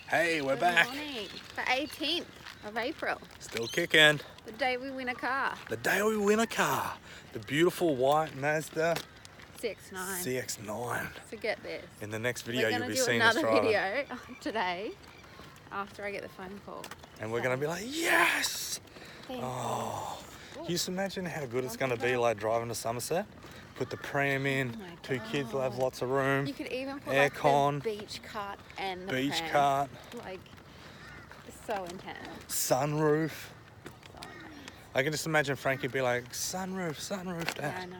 Hey, we're Good back. morning. The 18th of April, Still kicking. the day we win a car. The day we win a car. The beautiful white Mazda CX-9. CX-9. So get this. In the next video, We're you'll going to be do seeing us another driving. video today after I get the phone call. And we're going to be like, yes! Thank Oh, you. can you just imagine how good it's going to be like driving to Somerset? Put the pram in, Oh my two kids will have God. lots of room. You could even put Aircon, like the beach cart and the beach pram. cart, Like, it's so intense. sunroof. So intense. I can just imagine Frankie be like, sunroof, sunroof, Yeah, I Dad. know.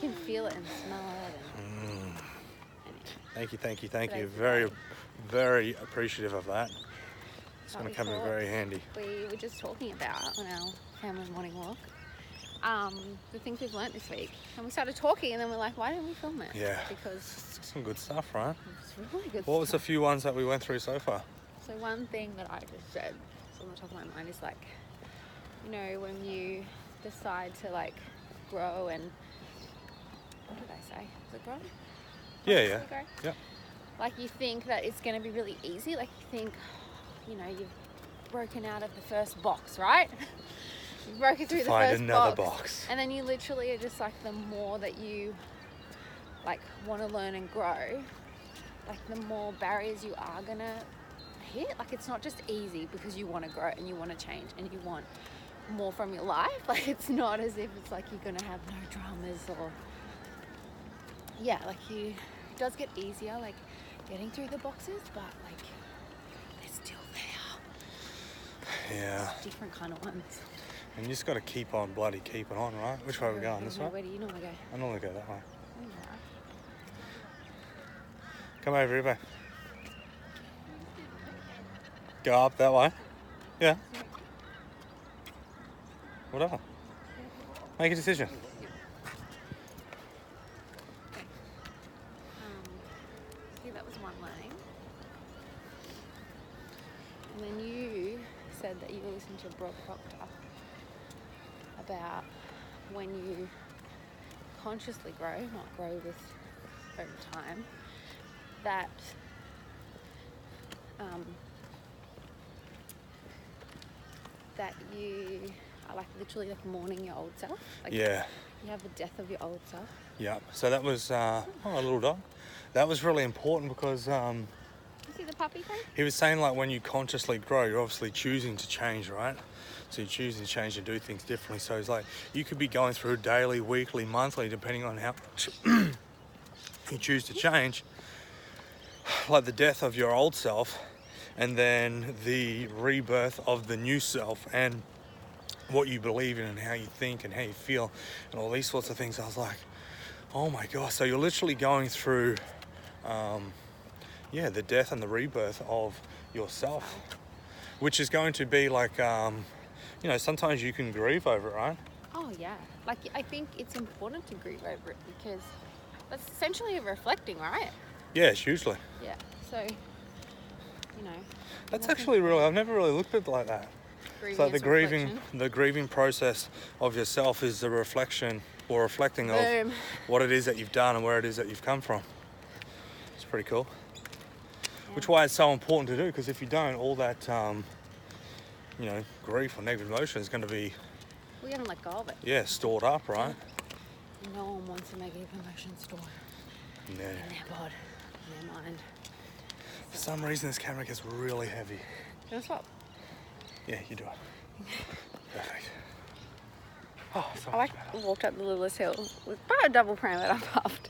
You can feel it and smell it. And... Thank you, thank you, thank you. Today's the Very, day. very appreciative of that. It's What going we to come in thought very handy. We were just talking about on our family morning walk the things we've learnt this week, and we started talking, and then we're like, why didn't we film it? Yeah. Because Some good stuff, right? it's really good What was the stuff. few ones that we went through so far? So one thing that I just said, it's on the top of my mind, is like, you know, when you decide to like grow and what did I say? Was it grow? Yeah, Did yeah. it grow? Yep. Like you think that it's going to be really easy. Like you think, you know, you've broken out of the first box, right? You've broken through the Find first another box. box. And then you literally are just like, the more that you like want to learn and grow, like the more barriers you are going to hit. Like it's not just easy because you want to grow and you want to change and you want more from your life. Like it's not as if it's like you're going to have no dramas or yeah, like it does get easier, like getting through the boxes, but like they're still there. Yeah. It's different kind of ones. And you just got to keep on bloody keeping on, right? Which way are we going? This way? Where do you normally go? I normally go that way. Come over here, babe. Go up that way. Yeah. Whatever. Make a decision. See, that was one learning. And then you said that you were listening to Brock Proctor about when you consciously grow, not grow with over time, that that you are like literally like mourning your old self. Like Yeah. you have the death of your old self. Yeah. So that was, oh, a little dog. That was really important because You see the puppy thing? he was saying like when you consciously grow, you're obviously choosing to change, right? So you're choosing to change and do things differently. So it's like you could be going through daily, weekly, monthly, depending on how much you choose to change, like the death of your old self and then the rebirth of the new self and what you believe in and how you think and how you feel and all these sorts of things. I was like, oh my gosh. So you're literally going through the death and the rebirth of yourself, which is going to be like sometimes you can grieve over it, right? Oh yeah. Like I think it's important to grieve over it because that's essentially reflecting, right? Yeah, hugely. Yeah. So, you know. That's nothing- actually really, I've never really looked at it like that. It's like is reflection. the grieving process of yourself is the reflection or reflecting of Boom. what it is that you've done and where it is that you've come from. It's pretty cool. Yeah. Which why it's so important to do, because if you don't, all that grief or negative emotion is going to be We haven't let go of it. stored up, right? No one wants a negative emotion stored Yeah. in their bod, in their mind. For some reason, this camera gets really heavy. Do you want to swap? Yeah, you do it. Perfect. Oh, so I like walked up the Lewis Hill with about a double pram that I puffed.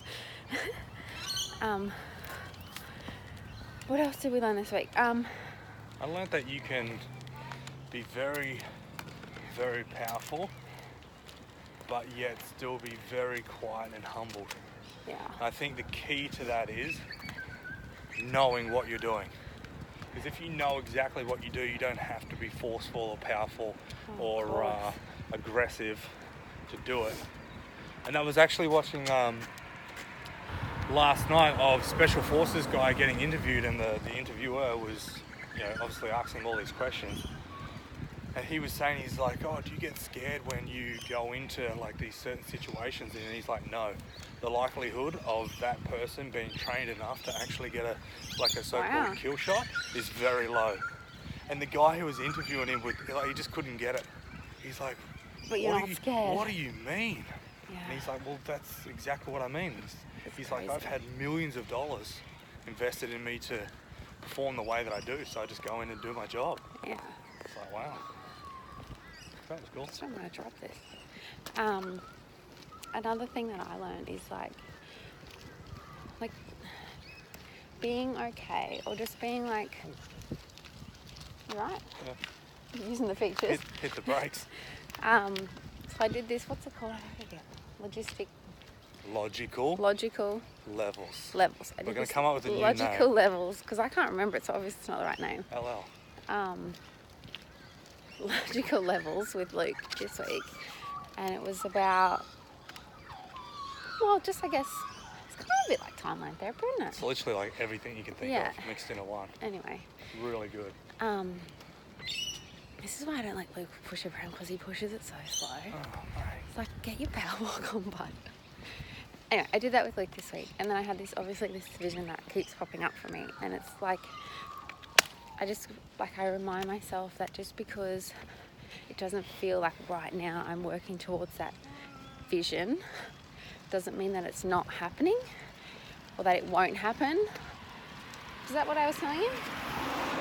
What else did we learn this week? I learned that you can be very, very powerful, but yet still be very quiet and humble. Yeah. I think the key to that is knowing what you're doing. Because if you know exactly what you do, you don't have to be forceful or powerful or aggressive to do it. And I was actually watching last night of Special Forces guy getting interviewed, and the interviewer was, obviously asking all these questions. And he was saying, he's like, oh, do you get scared when you go into like these certain situations? And he's like, no, the likelihood of that person being trained enough to actually get a so-called Wow. kill shot is very low. And the guy who was interviewing him, he just couldn't get it. He's like, But you're not scared. What do you mean? Yeah. And he's like, well, that's exactly what I mean. He's like, crazy. I've had millions of dollars invested in me to perform the way that I do, so I just go in and do my job. Yeah. It's like, wow. That was cool. So I'm gonna drop this. Another thing that I learned is like being okay, or just being like, you right? Yeah. Using the features. Hit the brakes. So I did this. What's it called? I forget. Logical Levels. levels. I did We're going this to come up with a new logical name. levels, because I can't remember it, so obviously it's not the right name. LL. Logical levels with Luke this week, and it was about, well, just I guess it's kind of a bit like timeline therapy, isn't it? It's literally like everything you can think Yeah. of mixed into one. Anyway, Really good. this is why I don't like Luke push around, because he pushes it so slow. Oh, mate. It's like, get your power walk on, bud. Anyway, I did that with Luke this week, and then I had this vision that keeps popping up for me, and it's like, I remind myself that just because it doesn't feel like right now I'm working towards that vision, doesn't mean that it's not happening, or that it won't happen. Is that what I was telling you?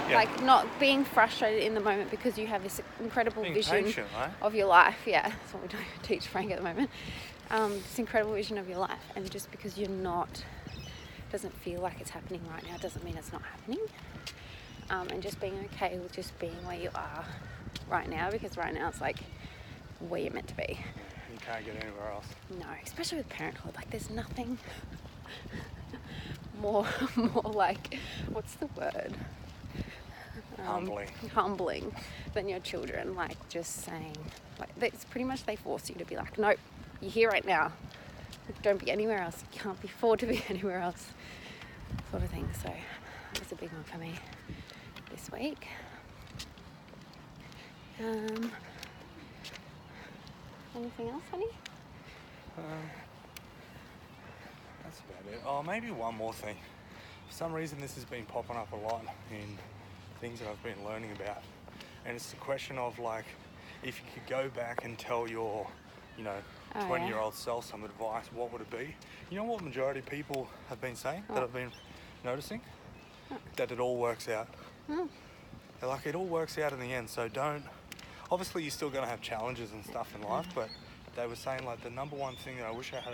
Yeah. Like, not being frustrated in the moment because you have this incredible Being vision patient, right? of your life. Yeah, that's what we do teach Frank at the moment. This incredible vision of your life, and just because doesn't feel like it's happening right now doesn't mean it's not happening. And just being okay with just being where you are right now, because right now it's like where you're meant to be. You can't get anywhere else. No, especially with parenthood. Like, there's nothing more like, what's the word? Humbling than your children. Like, just saying, like, it's pretty much, they force you to be like, nope, you're here right now. Don't be anywhere else. You can't be afford to be anywhere else, sort of thing. So that was a big one for me this week. Anything else, honey? That's about it. Oh, maybe one more thing. For some reason, this has been popping up a lot in things that I've been learning about. And it's the question of, like, if you could go back and tell your, 20-year-old self some advice, what would it be? You know what majority of people have been saying, that I've been noticing? That it all works out. They're like, it all works out in the end, so don't... Obviously, you're still going to have challenges and stuff in life, but they were saying, like, the number one thing that I wish I had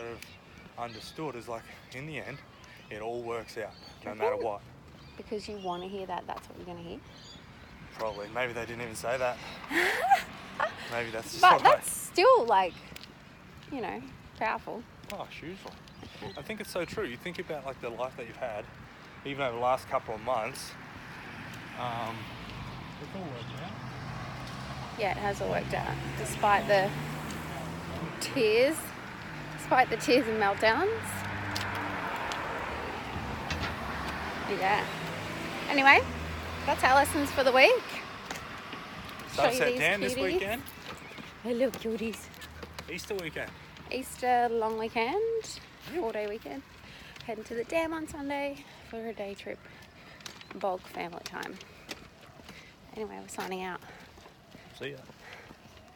understood is, like, in the end, it all works out, no matter what. Because you want to hear that, that's what you're going to hear? Probably. Maybe they didn't even say that. Maybe that's just But that's still, like, powerful. Oh, hugely. I think it's so true. You think about, like, the life that you've had, even over the last couple of months, it's all worked out. Yeah, it has all worked out, despite the tears and meltdowns. Yeah. Anyway, that's our lessons for the week. Sunset Dan this weekend. Hello, cuties. Easter weekend. Easter long weekend, 4-day weekend. Heading to the dam on Sunday for a day trip. Bog family time. Anyway, we're signing out. See ya.